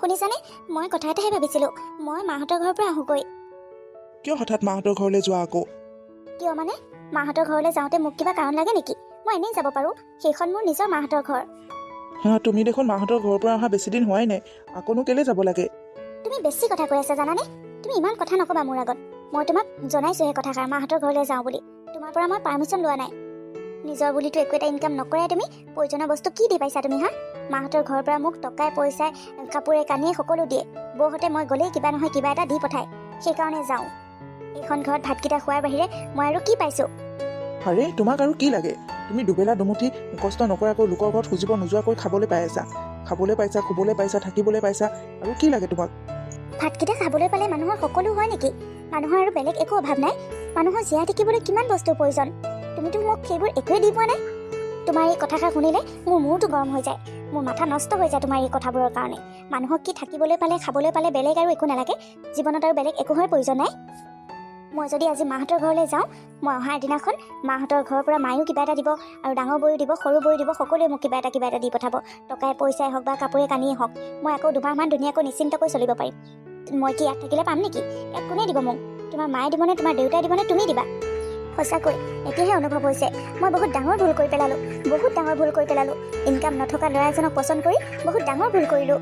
শুনিছানে? মই কথা এটাহে ভাবিছিলোঁ। মই মাহঁতৰ ঘৰৰ পৰা আহোঁগৈ। কিয় হঠাৎ মাহঁতৰ ঘৰলৈ যোৱা আকৌ? কিয় মানে? মাহঁতৰ ঘৰলৈ যাওঁতে মোক কিবা কাৰণ লাগে নেকি? মই এনেই যাব পাৰোঁ। সেইখন মোৰ নিজৰ মাহঁতৰ ঘৰ। তুমি দেখোন মাহঁতৰ ঘৰৰ পৰা অহা বেছি দিন হোৱাই নাই, আকৌনো কেলৈ যাব লাগে? তুমি বেছি কথা কৈ আছা জানানে? তুমি ইমান কথা নকবা মোৰ আগত। মই তোমাক জনাইছোঁহে কথাষাৰ মাহঁতৰ ঘৰলৈ যাওঁ বুলি। তোমাৰ পৰা মই পাৰ্মিশ্যন লোৱা নাই। নিজৰ বুলিতো একো এটা ইনকাম নকৰাই তুমি। প্ৰয়োজনীয় বস্তু কি দি পাইছা তুমি হা? মাহঁতৰ ঘৰৰ পৰা মোক টকাই পইচাই কাপোৰে কানিয়ে সকলো দিয়ে। বৌহঁতে মই গ'লেই কিবা নহয় কিবা এটা দি পঠায়। সেইকাৰণে যাওঁ। এইখন ঘৰত ভাতকেইটা খোৱাৰ বাহিৰে মই আৰু কি পাইছোঁ? আৰে তোমাক আৰু কি লাগে? তুমি দুবেলা দুমুঠি কষ্ট নকৰাকৈ লোকৰ ঘৰত খুজিব নোযোৱাকৈ খাবলৈ পাই আছা। খাবলৈ পাইছা, শুবলৈ পাইছা, থাকিবলৈ পাইছা, আৰু কি লাগে তোমাক? ভাতকেইটা খাবলৈ পালে মানুহৰ সকলো হয় নেকি? মানুহৰ আৰু বেলেগ একো অভাৱ নাই? মানুহৰ জীয়াই থাকিবলৈ কিমান বস্তুৰ প্ৰয়োজন? তুমিতো মোক সেইবোৰ একোৱেই দি পোৱা নাই। তোমাৰ এই কথাষাৰ শুনিলে মোৰ মূৰটো গৰম হৈ যায়। মোৰ মাথা নষ্ট হৈ যায় তোমাৰ এই কথাবোৰৰ কাৰণে। মানুহক কি থাকিবলৈ পালে, খাবলৈ পালে বেলেগ আৰু একো নালাগে? জীৱনত আৰু বেলেগ একো হোৱাৰ প্ৰয়োজন নাই? মই যদি আজি মাহঁতৰ ঘৰলৈ যাওঁ, মই অহাৰ দিনাখন মাহঁতৰ ঘৰৰ পৰা মায়েও কিবা এটা দিব, আৰু ডাঙৰ বৈও দিব, সৰু বৈও দিব, সকলোৱে মোক কিবা এটা দি পঠাব। টকাই পইচাই হওক বা কাপোৰে কানিয়ে হওক। মই আকৌ দুমাহমান ধুনীয়াকৈ নিশ্চিন্তকৈ চলিব পাৰিম। মই কি ইয়াত থাকিলে পাম নেকি? ইয়াত কোনে দিব মোক? তোমাৰ মায়ে দিবনে, তোমাৰ দেউতাই দিবনে, তুমি দিবা? সঁচাকৈ এতিয়াহে অনুভৱ হৈছে মই বহুত ডাঙৰ ভুল কৰি পেলালোঁ। বহুত ডাঙৰ ভুল কৰি পেলালোঁ। ইনকাম নথকা ল'ৰা এজনক পচন্দ কৰি বহুত ডাঙৰ ভুল কৰিলোঁ।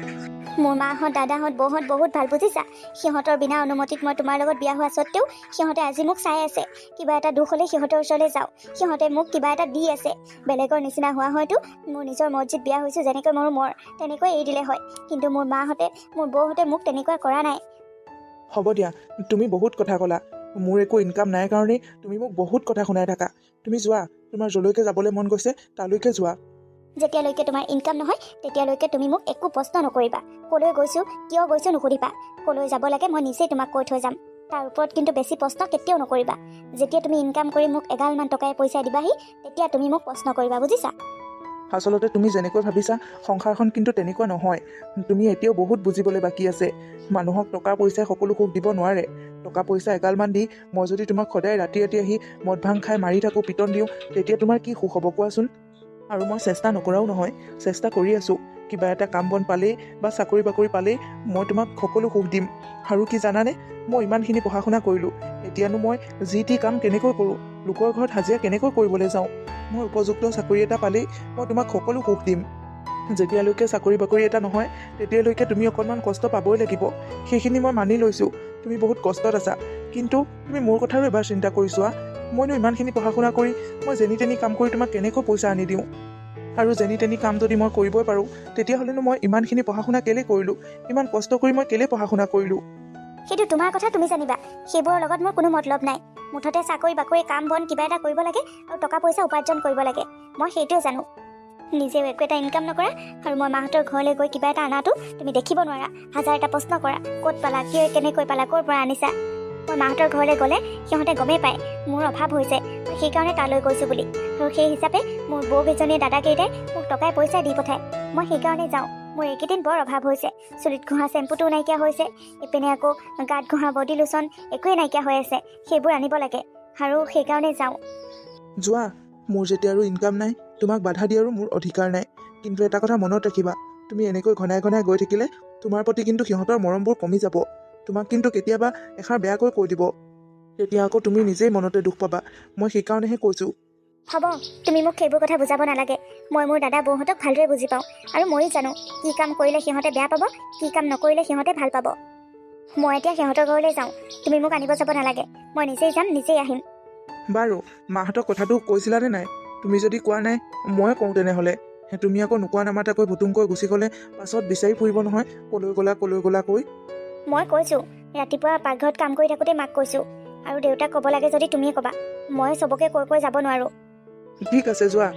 মোৰ মাহঁত, দাদাহঁত, বৌহঁত বহুত ভাল বুজিছা। সিহঁতৰ বিনা অনুমতিত মই তোমাৰ লগত বিয়া হোৱা স্বত্তেও সিহঁতে আজি মোক চাই আছে। কিবা এটা দুখ হ'লে সিহঁতৰ ওচৰলৈ যাওঁ। সিহঁতে মোক কিবা এটা দি আছে। বেলেগৰ নিচিনা হোৱা হয়তো মোৰ নিজৰ মৰ্জিত বিয়া হৈছোঁ, যেনেকৈ মোৰ তেনেকৈ এৰি দিলে হয়। কিন্তু মোৰ মাহঁতে, মোৰ বৌহঁতে মোক তেনেকুৱা কৰা নাই। হ'ব দিয়া, তুমি বহুত কথা ক'লা। মোৰ একো ইনকাম নাই কাৰণেই তুমি মোক বহুত কথা শুনাই থাকা। তুমি যোৱা, তোমাৰ যলৈকে যাবলৈ মন গৈছে তালৈকে যোৱা। যেতিয়ালৈকে তোমাৰ ইনকাম নহয় তেতিয়ালৈকে তুমি মোক একো প্ৰশ্ন নকৰিবা। ক'লৈ গৈছোঁ, কিয় গৈছোঁ নুসুধিবা। ক'লৈ যাব লাগে মই নিজেই তোমাক কৈ থৈ যাম। তাৰ ওপৰত কিন্তু বেছি প্ৰশ্ন কেতিয়াও নকৰিবা। যেতিয়া তুমি ইনকাম কৰি মোক এগালমান টকাই পইচা দিবাহি, তেতিয়া তুমি মোক প্ৰশ্ন কৰিবা, বুজিছা? আচলতে তুমি যেনেকৈ ভাবিছা সংসাৰখন কিন্তু তেনেকুৱা নহয়। তুমি এতিয়াও বহুত বুজিবলৈ বাকী আছে। মানুহক টকা পইচাই সকলো সুখ দিব নোৱাৰে। টকা পইচা এগালমান দি মই যদি তোমাক সদায় ৰাতি ৰাতি আহি মদ ভাং খাই মাৰি থাকোঁ, পিটন দিওঁ, তেতিয়া তোমাৰ কি সুখ হ'ব কোৱাচোন? আৰু মই চেষ্টা নকৰাও নহয়, চেষ্টা কৰি আছোঁ। কিবা এটা কাম বন পালেই বা চাকৰি বাকৰি পালেই মই তোমাক সকলো সুখ দিম। আৰু কি জানানে, মই ইমানখিনি পঢ়া শুনা কৰিলোঁ, এতিয়ানো মই যি টি কাম কেনেকৈ কৰোঁ, লোকৰ ঘৰত হাজিৰা কেনেকৈ কৰিবলৈ যাওঁ? মই উপযুক্ত চাকৰি এটা পালেই মই তোমাক সকলো সুখ দিম। যেতিয়ালৈকে চাকৰি বাকৰি এটা নহয় তেতিয়ালৈকে তুমি অকণমান কষ্ট পাবই লাগিব। সেইখিনি মই মানি লৈছোঁ। তুমি বহুত কষ্টত আছা, কিন্তু তুমি মোৰ কথাও এবাৰ চিন্তা কৰি চোৱা। মইনো ইমানখিনি পঢ়া শুনা কৰি মই যেনি তেনি কাম কৰি তোমাক কেনেকৈ পইচা আনি দিওঁ? আৰু যেনি তেনি কাম যদি মই কৰিবই পাৰোঁ, তেতিয়াহ'লেনো মই ইমানখিনি পঢ়া শুনা কেলৈ কৰিলোঁ? ইমান কষ্ট কৰি মই কেলৈ পঢ়া শুনা কৰিলোঁ? সেইটো তোমাৰ কথা তুমি জানিবা। সেইবোৰৰ লগত মোৰ কোনো মতলব নাই। মুঠতে চাকৰি বাকৰি কাম বন কিবা এটা কৰিব লাগে আৰু টকা পইচা উপাৰ্জন কৰিব লাগে। মই সেইটোৱে জানো। নিজেও একো এটা ইনকাম নকৰা, আৰু মই মাহঁতৰ ঘৰলৈ গৈ কিবা এটা অনাটো তুমি দেখিব নোৱাৰা। হাজাৰটা প্ৰশ্ন কৰা, ক'ত পালা, কিয়, কেনেকৈ পালা, ক'ৰ পৰা আনিছা? মই মাহঁতৰ ঘৰলৈ গ'লে সিহঁতে গমেই পায় মোৰ অভাৱ হৈছে, সেইকাৰণে তালৈ গৈছোঁ বুলি। আৰু সেই হিচাপে মোৰ বৌকেইজনীয়ে, দাদাকেইটাই মোক টকাই পইচাই দি পঠায়। মই সেইকাৰণে যাওঁ। মোৰ এইকেইদিন বৰ অভাৱ হৈছে। চুলিত ঘঁহা চেম্পুটোও নাইকিয়া হৈছে। ইপিনে আকৌ গাত ঘঁহা বডি লোচন একোৱেই নাইকিয়া হৈ আছে। সেইবোৰ আনিব লাগে, আৰু সেইকাৰণে যাওঁ। যোৱা, মোৰ যেতিয়া আৰু ইনকাম নাই তোমাক বাধা দিয়াৰো মোৰ অধিকাৰ নাই। কিন্তু এটা কথা মনত ৰাখিবা, তুমি এনেকৈ ঘনাই ঘনাই গৈ থাকিলে তোমাৰ প্ৰতি কিন্তু সিহঁতৰ মৰমবোৰ কমি যাব। তোমাক কিন্তু কেতিয়াবা এষাৰ বেয়াকৈ কৈ দিব, তেতিয়া আকৌ তুমি নিজেই মনতে দুখ পাবা। মই সেইকাৰণেহে কৈছোঁ। হ'ব, তুমি মোক সেইবোৰ কথা বুজাব নালাগে। মই মোৰ দাদা বৌহঁতক ভালদৰে বুজি পাওঁ, আৰু ময়ো জানো কি কাম কৰিলে সিহঁতে বেয়া পাব, কি কাম নকৰিলে সিহঁতে ভাল পাব। মই এতিয়া সিহঁতৰ ঘৰলৈ যাওঁ। তুমি মোক আনিব যাব নালাগে। মই নিজেই যাম, নিজেই আহিম। বাৰু, মাহঁতক কথাটো কৈছিলানে নাই? তুমি যদি কোৱা নাই, ময়ে কওঁ তেনেহ'লে। তুমি আকৌ নোকোৱা নামাতাকৈ ভুতুমকৈ গুচি গ'লে পাছত বিচাৰি ফুৰিব নহয়, ক'লৈ গ'লা কৈ। মই কৈছোঁ, ৰাতিপুৱা পাকঘৰত কাম কৰি থাকোঁতে মাক কৈছোঁ। আৰু দেউতাক ক'ব লাগে যদি তুমিয়ে ক'বা। মই চবকে কৈ যাব নোৱাৰোঁ। ঠিক আছে, যোৱা।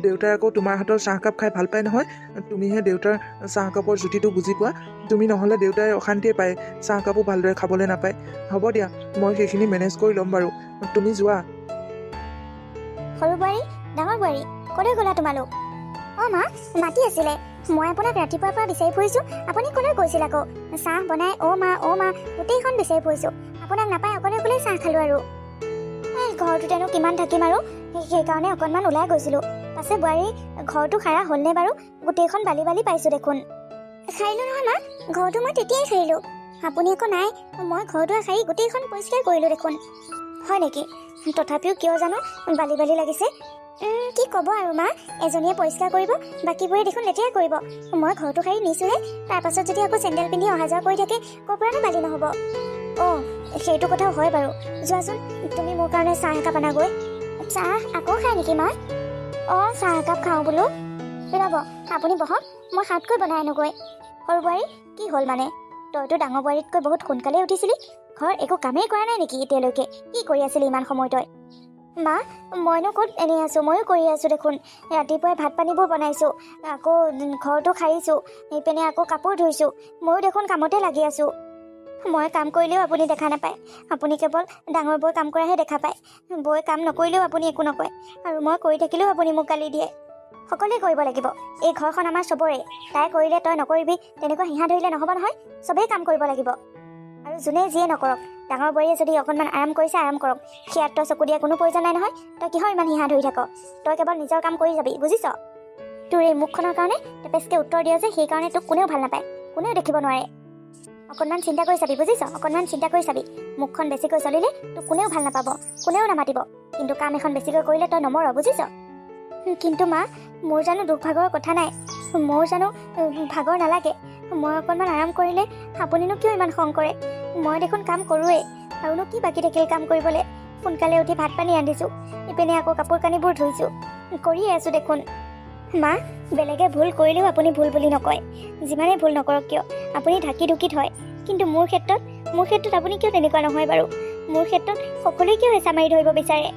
দেউতাই আকৌ তোমাৰ হাতৰ চাহকাপ খাই ভাল পায় নহয়। তুমিহে দেউতাৰ চাহকাপৰ জুতিটো বুজি পোৱা। তুমি নহ'লে দেউতাই অশান্তিয়ে পায়, চাহকাপো ভালদৰে খাবলৈ নাপায়। হ'ব দিয়া, মই সেইখিনি মেনেজ কৰি ল'ম বাৰু। তুমি যোৱা। সৰু বোৱাৰী, ডাঙৰ বোৱাৰী, ক'লৈ গ'লা তোমালোক? অঁ মা, মাতি আছিলে। মই আপোনাক ৰাতিপুৱাৰ পৰা বিচাৰি ফুৰিছোঁ। আপুনি ক'লৈ গৈছিল আকৌ? চাহ বনাই অ' মা গোটেইখন বিচাৰি ফুৰিছোঁ। আপোনাক নাপাই অকলে অকলে চাহ খালোঁ। আৰু এই ঘৰটোতেনো কিমান থাকিম আৰু, সেইকাৰণে অকণমান ওলাই গৈছিলোঁ। পাছে বোৱাৰী, ঘৰটো সাৰা হ'লনে বাৰু? গোটেইখন বালি বালি পাইছোঁ দেখোন। সাৰিলোঁ নহয় মা, ঘৰটো মই তেতিয়াই সাৰিলোঁ। আপুনি একো নাই, মই ঘৰ দুৱাৰ সাৰি গোটেইখন পৰিষ্কাৰ কৰিলোঁ দেখোন। হয় নেকি? তথাপিও কিয় জানো বালি বালি লাগিছে। কি ক'ব আৰু মা, এজনীয়ে পৰিষ্কাৰ কৰিব, বাকীবোৰে দেখোন লেতেৰা কৰিব। মই ঘৰটো সাৰি নিছোঁহে, তাৰপাছত যদি আকৌ চেণ্ডেল পিন্ধি অহা যোৱা কৰি থাকে, ক'ৰ পৰানো বালি নহ'ব? অঁ, সেইটো কথাও হয় বাৰু। যোৱাচোন, তুমি মোৰ কাৰণে চাহ একাপ আনাগৈ। চাহ আকৌ খায় নেকি মা? অঁ, চাহ একাপ খাওঁ বোলো। ৰ'ব, আপুনি বহক, মই হাতকৈ বনাই আনোগৈ। সৰু বোৱাৰী, কি হ'ল মানে? তইতো ডাঙৰ বোৱাৰীতকৈ বহুত সোনকালে উঠিছিলি। ঘৰত একো কামেই কৰা নাই নেকি এতিয়ালৈকে? কি কৰি আছিলি ইমান সময় তই? মা, মইনো ক'ত এনেই আছোঁ, ময়ো কৰি আছোঁ দেখোন। ৰাতিপুৱাই ভাত পানীবোৰ বনাইছোঁ, আকৌ ঘৰটো সাৰিছোঁ, এইপিনে আকৌ কাপোৰ ধুইছোঁ। ময়ো দেখোন কামতে লাগি আছোঁ। মই কাম কৰিলেও আপুনি দেখা নাপায়। আপুনি কেৱল ডাঙৰ বৈ কাম কৰাহে দেখা পায়। বৈ কাম নকৰিলেও আপুনি একো নকয়, আৰু মই কৰি থাকিলেও আপুনি মোক গালি দিয়ে। সকলোৱে কৰিব লাগিব, এই ঘৰখন আমাৰ চবৰে। তাই কৰিলে তই নকৰিবি তেনেকুৱা হিহা ধৰিলে নহ'ব নহয়। চবেই কাম কৰিব লাগিব, আৰু যোনে যিয়ে নকৰক। ডাঙৰ বোৱাৰীয়ে যদি অকণমান আৰাম কৰিছে, আৰাম কৰক। সেয়াত তই চকু দিয়া কোনো প্ৰয়োজন নাই নহয়। তই কিহৰ ইমান হিহা ধৰি থাক? তই কেৱল নিজৰ কাম কৰি যাবি, বুজিছ? তোৰ এই মুখখনৰ কাৰণে টেপেচকৈ উত্তৰ দিয়ে যে, সেইকাৰণে তোক কোনেও ভাল নাপায়, কোনেও দেখিব নোৱাৰে। অকণমান চিন্তা কৰি চাবি, বুজিছ? অকণমান চিন্তা কৰি চাবি। মুখখন বেছিকৈ চলিলে তোক কোনেও ভাল নাপাব, কোনেও নামাতিব। কিন্তু কাম এখন বেছিকৈ কৰিলে তই নমৰ, বুজিছ? কিন্তু মা, মোৰ জানো দুখ ভাগৰ কথা নাই? মোৰ জানো ভাগৰ নালাগে? মই অকণমান আৰাম কৰিলে আপুনিনো কিয় ইমান খং কৰে? মই দেখোন কাম কৰোৱেই, আৰুনো কি বাকী থাকিল কাম কৰিবলৈ? সোনকালে উঠি ভাত পানী ৰান্ধিছোঁ, ইপিনে আকৌ কাপোৰ কানিবোৰ ধুইছোঁ, কৰিয়ে আছোঁ দেখোন। মা, বেলেগে ভুল কৰিলেও আপুনি ভুল বুলি নকয়। যিমানেই ভুল নকৰক কিয়, আপুনি ঢাকি ঢুকি থয়। কিন্তু মোৰ ক্ষেত্ৰত আপুনি কিয় তেনেকুৱা নহয় বাৰু? মোৰ ক্ষেত্ৰত সকলোৱে কিয় হেঁচা মাৰি ধৰিব বিচাৰে?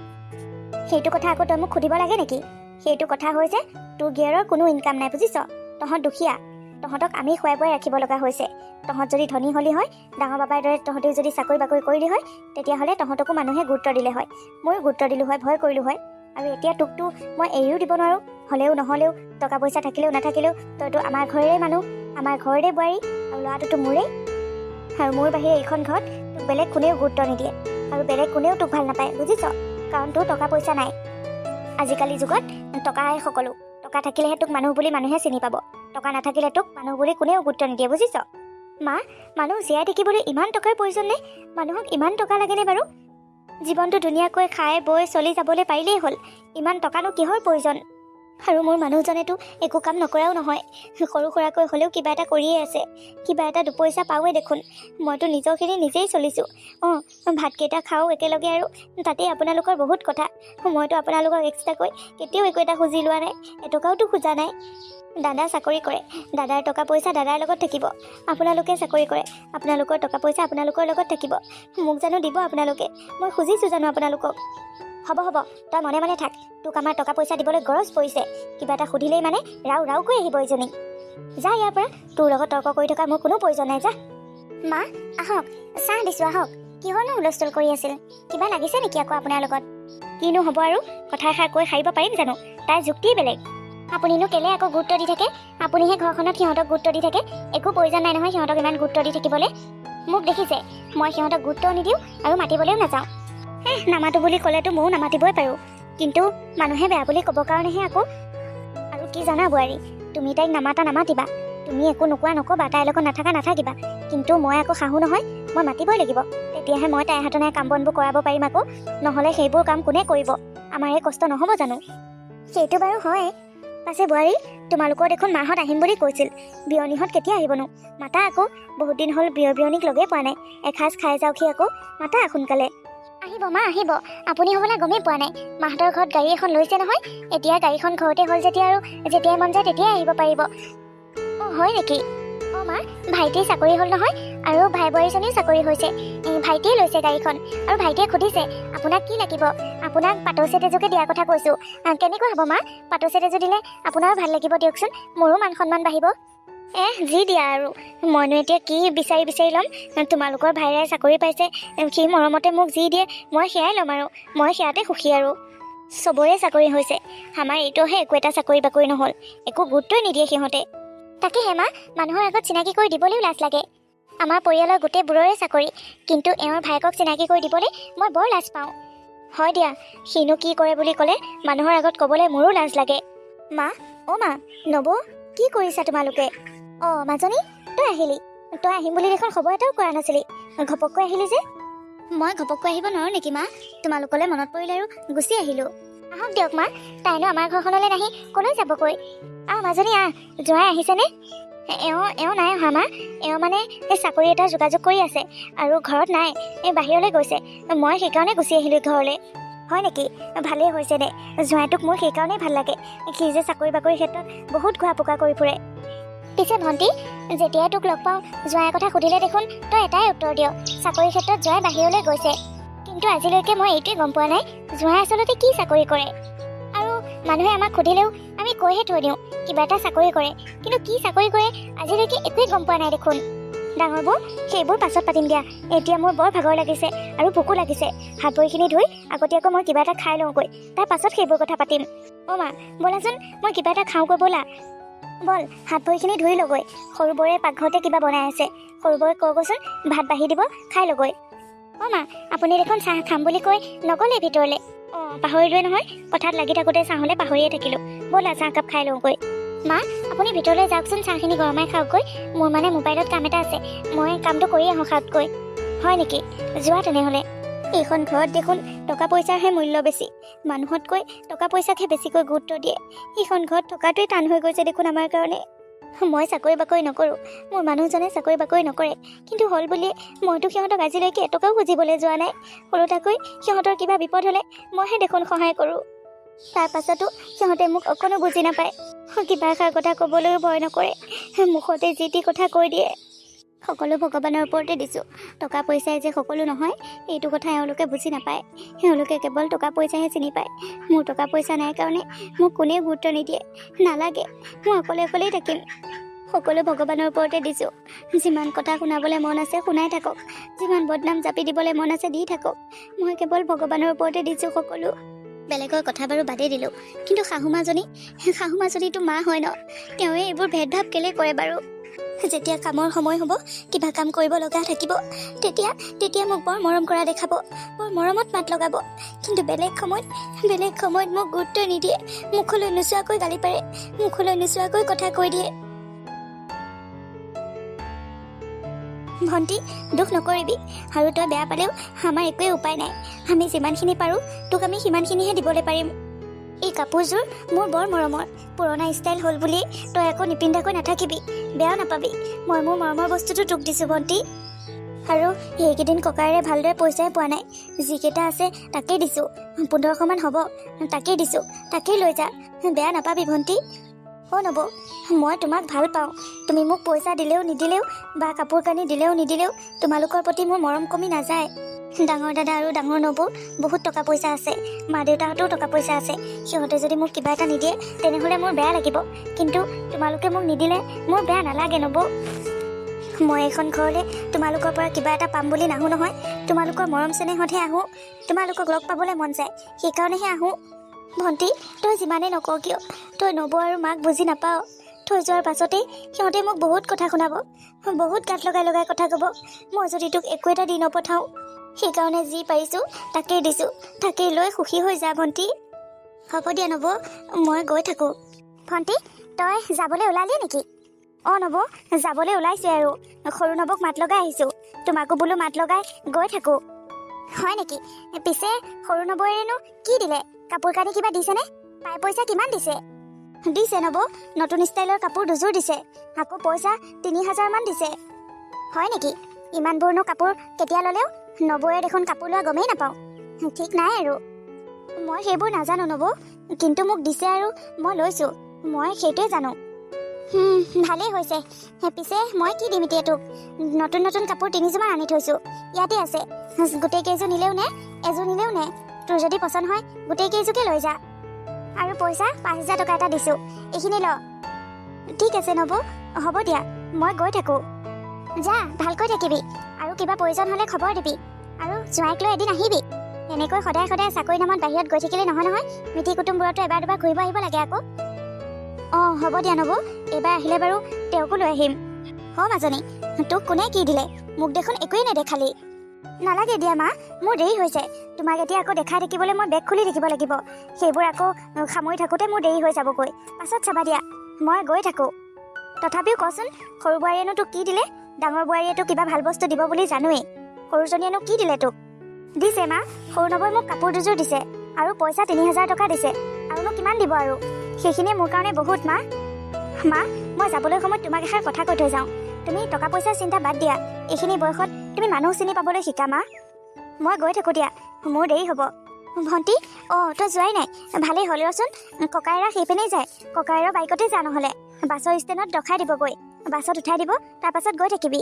সেইটো কথা আকৌ তই মোক সুধিব লাগে নেকি? সেইটো কথা হৈছে, তোৰ গিয়েৰৰ কোনো ইনকাম নাই, বুজিছ? তহঁত দুখীয়া, তহঁতক আমি খুৱাই বুৱাই ৰাখিব লগা হৈছে। তহঁত যদি ধনী হ'লি হয়, ডাঙৰ বাবাৰ দৰে তহঁতেও যদি চাকৰি বাকৰি কৰিলি হয়, তেতিয়াহ'লে তহঁতকো মানুহে গুৰুত্ব দিলে হয়, ময়ো গুৰুত্ব দিলোঁ হয়, ভয় কৰিলোঁ হয়। আৰু এতিয়া তোকতো মই এৰিও দিব নোৱাৰোঁ। হ'লেও নহ'লেও, টকা পইচা থাকিলেও নাথাকিলেও, তইতো আমাৰ ঘৰৰে মানুহ, আমাৰ ঘৰৰে বোৱাৰী, আৰু ল'ৰাটোতো মোৰেই। আৰু মোৰ বাহিৰে এইখন ঘৰত তোক বেলেগ কোনেও গুৰুত্ব নিদিয়ে, আৰু বেলেগ কোনেও তোক ভাল নাপায়, বুজিছ? কাৰণ তোৰ টকা পইচা নাই। আজিকালি যুগত টকাই সকলো। টকা থাকিলেহে তোক মানুহ বুলি মানুহে চিনি পাব। টকা নাথাকিলে তোক মানুহ বুলি কোনেও গুৰুত্ব নিদিয়ে, বুজিছ? মা, মানুহ জীয়াই থাকিবলৈ ইমান টকাৰ প্ৰয়োজন নে? মানুহক ইমান টকা লাগেনে বাৰু? জীৱনটো ধুনীয়াকৈ খাই বৈ চলি যাবলৈ পাৰিলেই হ'ল। ইমান টকানো কিহৰ প্ৰয়োজন? আৰু মোৰ মানুহজনেতো একো কাম নকৰাও নহয়, সৰু সুৰাকৈ হ'লেও কিবা এটা কৰিয়ে আছে। কিবা এটা দুপইচা পাওঁৱে দেখোন। মইতো নিজৰখিনি নিজেই চলিছোঁ। অঁ, ভাতকেইটা খাওঁ একেলগে, আৰু তাতেই আপোনালোকৰ বহুত কথা। মইতো আপোনালোকক এক্সট্ৰাকৈ কেতিয়াও একো এটা খুজি লোৱা নাই, এটকাওতো খোজা নাই। দাদা চাকৰি কৰে, দাদাৰ টকা পইচা দাদাৰ লগত থাকিব। আপোনালোকে চাকৰি কৰে, আপোনালোকৰ টকা পইচা আপোনালোকৰ লগত থাকিব। মোক জানো দিব আপোনালোকে? মই খুজিছোঁ জানো আপোনালোকক? হ'ব, তই মনে মনে থাক। তোক আমাৰ টকা পইচা দিবলৈ গৰজ পৰিছে। কিবা এটা সুধিলেই মানে ৰাও ৰাওকৈ আহিব এইজনী। যা ইয়াৰ পৰা, তোৰ লগত তৰ্ক কৰি থকাৰ মোৰ কোনো প্ৰয়োজন নাই, যা। মা, আহক, চাহ দিছোঁ, আহক। কিহৰনো হুলস্থুল কৰি আছিল? কিবা লাগিছে নেকি আকৌ আপোনাৰ লগত? কিনো হ'ব আৰু, কথা এষাৰ কৈ সাৰিব পাৰিম জানো? তাইৰ যুক্তিয়ে বেলেগ। আপুনিনো কেলে আকৌ গুৰুত্ব দি থাকে? আপুনিহে ঘৰখনত সিহঁতক গুৰুত্ব দি থাকে। একো প্ৰয়োজন নাই নহয় সিহঁতক ইমান গুৰুত্ব দি থাকিবলৈ। মোক দেখিছে, মই সিহঁতক গুৰুত্বও নিদিওঁ আৰু মাতিবলৈও নাযাওঁ। নামাতো বুলি ক'লেতো ময়ো নামাতিবই পাৰোঁ, কিন্তু মানুহে বেয়া বুলি ক'বৰ কাৰণেহে আকৌ। আৰু কি জানা বোৱাৰী, তুমি তাইক নামাতিবা। তুমি একো নোকোৱা নক'বা, তাইৰ লগত নাথাকিবা। কিন্তু মই আকৌ শাহু নহয়, মই মাতিবই লাগিব। তেতিয়াহে মই তাইৰ হাতনে কাম বনবোৰ কৰাব পাৰিম আকৌ। নহ'লে সেইবোৰ কাম কোনে কৰিব? আমাৰ এই কষ্ট নহ'ব জানো? সেইটো বাৰু হয়। পাছে বোৱাৰী, তোমালোকৰ দেখোন মাহঁত আহিম বুলি কৈছিল। বিয়নীহঁত কেতিয়া আহিবনো? মাতা আকৌ, বহুত দিন হ'ল বিয়নীক লগেই পোৱা নাই। এসাঁজ খাই যাওকহি আকৌ, মাতা সোনকালে। আহিব মা, আহিব। আপুনি হ'বলৈ গমেই পোৱা নাই, মাহঁতৰ ঘৰত গাড়ী এখন লৈছে নহয়। এতিয়া গাড়ীখন ঘৰতে হ'ল যেতিয়া আৰু যেতিয়াই মন যায় তেতিয়াই আহিব পাৰিব। অঁ, হয় নেকি? অঁ মা, ভাইটিৰ চাকৰি হ'ল নহয়, আৰু ভাই বোৱাৰীজনীও চাকৰি হৈছে। ভাইটিয়ে লৈছে গাড়ীখন, আৰু ভাইটিয়ে সুধিছে আপোনাক কি লাগিব। আপোনাক পাটৰ ছেট এযোৰকে দিয়াৰ কথা কৈছোঁ। কেনেকুৱা হ'ব মা? পাটৰ ছেট এযোৰ দিলে আপোনাৰো ভাল লাগিব দিয়কচোন, মোৰো মান সন্মান বাঢ়িব। যি দিয়া আৰু, মইনো এতিয়া কি বিচাৰি ল'ম? তোমালোকৰ ভাইৰাই চাকৰি পাইছে, সি মৰমতে মোক যি দিয়ে মই সেয়াই ল'ম, আৰু মই সেয়াতে সুখী। আৰু চবৰে চাকৰি হৈছে, আমাৰ এইটোহে একো এটা চাকৰি বাকৰি নহ'ল। একো গুৰুত্বই নিদিয়ে সিহঁতে। তাকেহে মা, মানুহৰ আগত চিনাকি কৰি দিবলৈও লাজ লাগে। আমাৰ পৰিয়ালৰ গোটেইবোৰৰে চাকৰি, কিন্তু এওঁৰ ভায়েকক চিনাকি কৰি দিবলৈ মই বৰ লাজ পাওঁ। হয় দিয়া, সিনো কি কৰে বুলি ক'লে মানুহৰ আগত ক'বলৈ মোৰো লাজ লাগে। মা, অ' মা, নবৌ, কি কৰিছা তোমালোকে? অঁ মাজনী, তই আহিলি? তই আহিম বুলি দেখোন খবৰ এটাও কৰা নাছিলি, ঘপককৈ আহিলি যে? মই ঘপককৈ আহিব নোৱাৰোঁ নেকি মা? তোমালোকলৈ মনত পৰিলে আৰু গুচি আহিলোঁ। আহক দিয়ক মা, তাইনো আমাৰ ঘৰখনলৈ নাহি ক'লৈ যাবগৈ? মাজনী জোঁৱাই আহিছেনে? এওঁ নাই অহা মা। এওঁ মানে এই চাকৰি এটা যোগাযোগ কৰি আছে আৰু ঘৰত নাই, এই বাহিৰলৈ গৈছে। মই সেইকাৰণে গুচি আহিলোঁ ঘৰলৈ। হয় নেকি? ভালেই হৈছে দে, জোঁৱাইটোক মোৰ সেইকাৰণেই ভাল লাগে। সি যে চাকৰি বাকৰিৰ ক্ষেত্ৰত বহুত ঘূৰা পকা কৰি ফুৰে। পিছে ভণ্টি, যেতিয়াই তোক লগ পাওঁ জোঁৱাইৰ কথা সুধিলে দেখোন তই এটাই উত্তৰ দিয়, চাকৰিৰ ক্ষেত্ৰত জোঁৱাই বাহিৰলৈ গৈছে। কিন্তু আজিলৈকে মই এইটোৱে গম পোৱা নাই জোঁৱাই আচলতে কি চাকৰি কৰে। আৰু মানুহে আমাক সুধিলেও আমি কৈহে থৈ দিওঁ কিবা এটা চাকৰি কৰে, কিন্তু কি চাকৰি কৰে আজিলৈকে একোৱেই গম পোৱা নাই দেখোন। ডাঙৰ বৌ, সেইবোৰ পাছত পাতিম দিয়া। এতিয়া মোৰ বৰ ভাগৰ লাগিছে আৰু ভোকো লাগিছে। হাত ভৰিখিনি ধুই আগতীয়াকৈ মই কিবা এটা খাই লওঁগৈ, তাৰ পাছত সেইবোৰ কথা পাতিম। মা ব'লাচোন, মই কিবা এটা খাওঁগৈ ব'লা। বল, হাত ভৰিখিনি ধুই ল'গৈ। সৰু বৌৰে পাকঘৰতে কিবা বনাই আছে, সৰু বৌক কওঁগৈচোন ভাত বাঢ়ি দিব, খাই ল'গৈ। মা, আপুনি দেখোন চাহ খাম বুলি কৈ নগ'লে ভিতৰলৈ। পাহৰিলোৱে নহয়, পথাৰত লাগি থাকোঁতে চাহলৈ পাহৰিয়ে থাকিলোঁ। ব'লা চাহকাপ খাই লওঁগৈ। মা, আপুনি ভিতৰলৈ যাওকচোন, চাহখিনি গৰমাই খাওকগৈ। মোৰ মানে মোবাইলত কাম এটা আছে, মই কামটো কৰি আহোঁ খাওকগৈ। হয় নেকি? যোৱা তেনেহ'লে। এইখন ঘৰত দেখোন টকা পইচাৰহে মূল্য বেছি, মানুহতকৈ টকা পইচাকহে বেছিকৈ গুৰুত্ব দিয়ে। এইখন ঘৰত থকাটোৱেই টান হৈ গৈছে দেখোন আমাৰ কাৰণে। মই চাকৰি বাকৰি নকৰোঁ, মোৰ মানুহজনে চাকৰি বাকৰি নকৰে, কিন্তু হ'ল বুলিয়ে মইতো সিহঁতক আজিলৈকে এটকাও খুজিবলৈ যোৱা নাই। সৰুতাকৈ সিহঁতৰ কিবা বিপদ হ'লে মইহে দেখোন সহায় কৰোঁ। তাৰ পাছতো সিহঁতে মোক অকণো বুজি নাপায়, কিবা এষাৰ কথা ক'বলৈও ভয় নকৰে, মুখতে যি টি কথা কৈ দিয়ে। সকলো ভগৱানৰ ওপৰতে দিছোঁ। টকা পইচাই যে সকলো নহয়, এইটো কথা এওঁলোকে বুজি নাপায়। এওঁলোকে কেৱল টকা পইচাহে চিনি পায়। মোৰ টকা পইচা নাই কাৰণে মোক কোনেও গুৰুত্ব নিদিয়ে। নালাগে, মই অকলে অকলেই থাকিম। সকলো ভগৱানৰ ওপৰতে দিছোঁ। যিমান কথা শুনাবলৈ মন আছে শুনাই থাকক, যিমান বদনাম জাপি দিবলৈ মন আছে দি থাকক। মই কেৱল ভগৱানৰ ওপৰতে দিছোঁ সকলো। বেলেগৰ কথা বাৰু বাদেই দিলোঁ, কিন্তু শাহুমাজনীতো মা হয় ন, তেওঁৱে এইবোৰ ভেদভাৱ কেলৈ কৰে বাৰু? যেতিয়া কামৰ সময় হ'ব, কিবা কাম কৰিব লগা থাকিব, তেতিয়া মোক বৰ মৰম কৰা দেখাব, বৰ মৰমত মাত লগাব। কিন্তু বেলেগ সময়ত মোক গুৰুত্ব নিদিয়ে, মুখলৈ নোচোৱাকৈ গালি পাৰে, মুখলৈ নোচোৱাকৈ কথা কৈ দিয়ে। ভণ্টি, দুখ নকৰিবি, আৰু তই বেয়া পালেও আমাৰ একোৱেই উপায় নাই। আমি যিমানখিনি পাৰোঁ তোক আমি সিমানখিনিহে দিবলৈ পাৰিম। এই কাপোৰযোৰ মোৰ বৰ মৰমৰ, পুৰণা ষ্টাইল হ'ল বুলি তই আকৌ নিপিন্ধাকৈ নাথাকিবি, বেয়া নাপাবি। মই মোৰ মৰমৰ বস্তুটো তোক দিছোঁ ভণ্টি। আৰু সেইকেইদিন ককাইৰে ভালদৰে পইচাই পোৱা নাই, যিকেইটা আছে তাকেই দিছোঁ। 1500 মান হ'ব, তাকেই দিছোঁ, তাকেই লৈ যা, বেয়া নাপাবি ভণ্টি। নবৌ, মই তোমাক ভাল পাওঁ। তুমি মোক পইচা দিলেও নিদিলেও বা কাপোৰ কানি দিলেও নিদিলেও তোমালোকৰ প্ৰতি মোৰ মৰম কমি নাযায়। ডাঙৰ দাদা আৰু ডাঙৰ নবৌৰ বহুত টকা পইচা আছে, মা দেউতাহঁতেও টকা পইচা আছে। সিহঁতে যদি মোক কিবা এটা নিদিয়ে তেনেহ'লে মোৰ বেয়া লাগিব, কিন্তু তোমালোকে মোক নিদিলে মোৰ বেয়া নালাগে নবৌ। মই এইখন ঘৰলৈ তোমালোকৰ পৰা কিবা এটা পাম বুলি নাহোঁ নহয়, তোমালোকৰ মৰম চেনেহতহে আহোঁ। তোমালোকক লগ পাবলৈ মন যায়, সেইকাৰণেহে আহোঁ। ভণ্টি, তই যিমানেই নকওঁ কিয়, তই নবৌ আৰু মাক বুজি নাপাওঁ। থৈ যোৱাৰ পাছতেই সিহঁতে মোক বহুত কথা শুনাব, বহুত গাত লগাই কথা ক'ব, মই যদি তোক একো এটা দি নপঠাওঁ। সেইকাৰণে যি পাৰিছোঁ তাকেই দিছোঁ, তাকেই লৈ সুখী হৈ যা ভণ্টি। হ'ব দিয়া নবৌ, মই গৈ থাকোঁ। ভণ্টি, তই যাবলৈ ওলালি নেকি? নবৌ, যাবলৈ ওলাইছোঁ আৰু সৰু নবৌক মাত লগাই আহিছোঁ। তোমাকো বোলো মাত লগাই গৈ থাকোঁ। হয় নেকি? পিছে সৰু নবৌৰেনো কি দিলে? কাপোৰ কানি কিবা দিছেনে? পাই পইচা কিমান দিছে? দিছে নবৌ, নতুন ষ্টাইলৰ কাপোৰ দুযোৰ দিছে, আকৌ পইচা 3000 মান দিছে। হয় নেকি? ইমানবোৰনো কাপোৰ কেতিয়া ল'লেও? নবৌয়ে দেখোন কাপোৰ লোৱা গমেই নাপাওঁ। ঠিক নাই আৰু, মই সেইবোৰ নাজানো নবৌ, কিন্তু মোক দিছে আৰু মই লৈছোঁ, মই সেইটোৱে জানো। ভালেই হৈছে। পিছে মই কি দিম এতিয়া তোক? নতুন কাপোৰ 3 যোৰমান আনি থৈছোঁ, ইয়াতে আছে। গোটেই কেইযোৰ নিলেও নে, এযোৰ নিলেও নে? তোৰ যদি পচন্দ হয় গোটেই কেইযোৰকে লৈ যা। আৰু পইচা 5000 টকা এটা দিছোঁ, এইখিনি ল। ঠিক আছে নবৌ, হ'ব দিয়া, মই গৈ থাকোঁ। যা, ভালকৈ থাকিবি, আৰু কিবা প্ৰয়োজন হ'লে খবৰ দিবি। আৰু জোঁৱাইক লৈ এদিন আহিবি। এনেকৈ সদায় চাকৰি নামত বাহিৰত গৈ থাকিলে নহয়, মিতিৰ কুটুমবোৰতো এবাৰ দুবাৰ ঘূৰিব আহিব লাগে আকৌ। হ'ব দিয়া নবৌ, এইবাৰ আহিলে বাৰু তেওঁকো লৈ আহিম। মাজনী, তোক কোনে কি দিলে? মোক দেখোন একোৱেই নেদেখালি। নালাগে দিয়া মা, মোৰ দেৰি হৈছে। তোমাক এতিয়া আকৌ দেখাই থাকিবলৈ মই বেগ খুলি থাকিব লাগিব, সেইবোৰ আকৌ সামৰি থাকোঁতে মোৰ দেৰি হৈ যাবগৈ। পাছত চাবা দিয়া, মই গৈ থাকোঁ। তথাপিও কচোন, সৰু বোৱাৰীয়েনো তোক কি দিলে? ডাঙৰ বোৱাৰীয়েতো কিবা ভাল বস্তু দিব বুলি জানোৱেই। সৰুজনীয়েনো কি দিলে তোক? দিছে মা, সৰু নবৌৱে মোক কাপোৰ দুযোৰ দিছে আৰু পইচা 3000 টকা দিছে। আৰুনো কিমান দিব আৰু? সেইখিনিয়ে মোৰ কাৰণে বহুত মা। মা, মই যাবলৈ সময়ত তোমাক এষাৰ কথা কৈ থৈ যাওঁ। তুমি টকা পইচাৰ চিন্তা বাদ দিয়া। এইখিনি বয়সত তুমি মানুহ চিনি পাবলৈ শিকা মা। মই গৈ থাকোঁ দিয়া, মোৰ দেৰি হ'ব। ভণ্টি, তই যোৱাই নাই? ভালেই হ'ল ৰচোন। ককাইৰা সেইপিনেই যায়। ককাইৰৰ বাইকতে যা, নহ'লে বাছৰ ষ্টেণ্ডত ৰখাই দিবগৈ। বাছত উঠাই দিব, তাৰপাছত গৈ থাকিবি।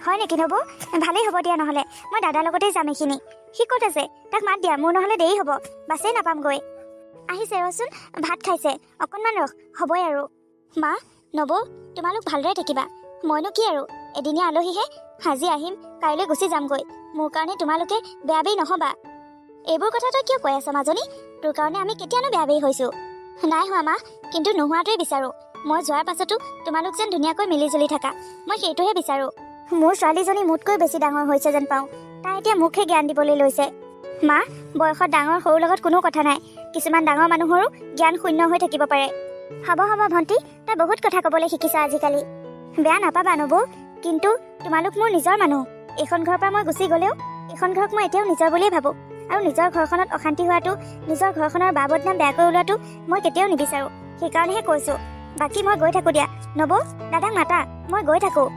হয় নেকি নবৌ? ভালেই হ'ব দিয়া, নহ'লে মই দাদাৰ লগতেই যাম। এইখিনি সি ক'ত আছে? তাক মাত দিয়া, মোৰ নহ'লে দেৰি হ'ব, বাছেই নাপামগৈ। আহিছে ৰচোন, ভাত খাইছে, অকণমান ৰখ, হ'বই আৰু। মা, নবৌ, তোমালোক ভালদৰে থাকিবা। মইনো কি আৰু, এদিনীয়া আলহীহে। আজি আহিম, কাইলৈ গুচি যামগৈ। মোৰ কাৰণে তোমালোকে বেয়া বেই নহ'বা। এইবোৰ কথা তই কিয় কৈ আছ মাজনী? তোৰ কাৰণে আমি কেতিয়ানো বেয়া বেই হৈছোঁ? নাই হোৱা মা, কিন্তু নোহোৱাটোৱে বিচাৰোঁ। মই যোৱাৰ পাছতো তোমালোক যেন ধুনীয়াকৈ মিলিজুলি থাকা, মই সেইটোহে বিচাৰোঁ। মোৰ ছোৱালীজনী মোতকৈ বেছি ডাঙৰ হৈছে যেন পাওঁ। তাই এতিয়া মোকহে জ্ঞান দিবলৈ লৈছে। মা, বয়সত ডাঙৰ সৰুৰ লগত কোনো কথা নাই। কিছুমান ডাঙৰ মানুহৰো জ্ঞান শূন্য হৈ থাকিব পাৰে। হ'ব ভণ্টি, তই বহুত কথা ক'বলৈ শিকিছা আজিকালি। বেয়া নাপাবা নবৌ, কিন্তু তোমালোক মোৰ নিজৰ মানুহ। এইখন ঘৰৰ পৰা মই গুচি গ'লেও এইখন ঘৰক মই এতিয়াও নিজৰ বুলিয়েই ভাবোঁ। আৰু নিজৰ ঘৰখনত অশান্তি হোৱাটো, নিজৰ ঘৰখনৰ বা বদনাম বেয়াকৈ ওলোৱাটো মই কেতিয়াও নিবিচাৰোঁ। সেইকাৰণেহে কৈছোঁ। বাকী মই গৈ থাকোঁ দিয়া। নবৌ, দাদাক মাতা, মই গৈ থাকোঁ।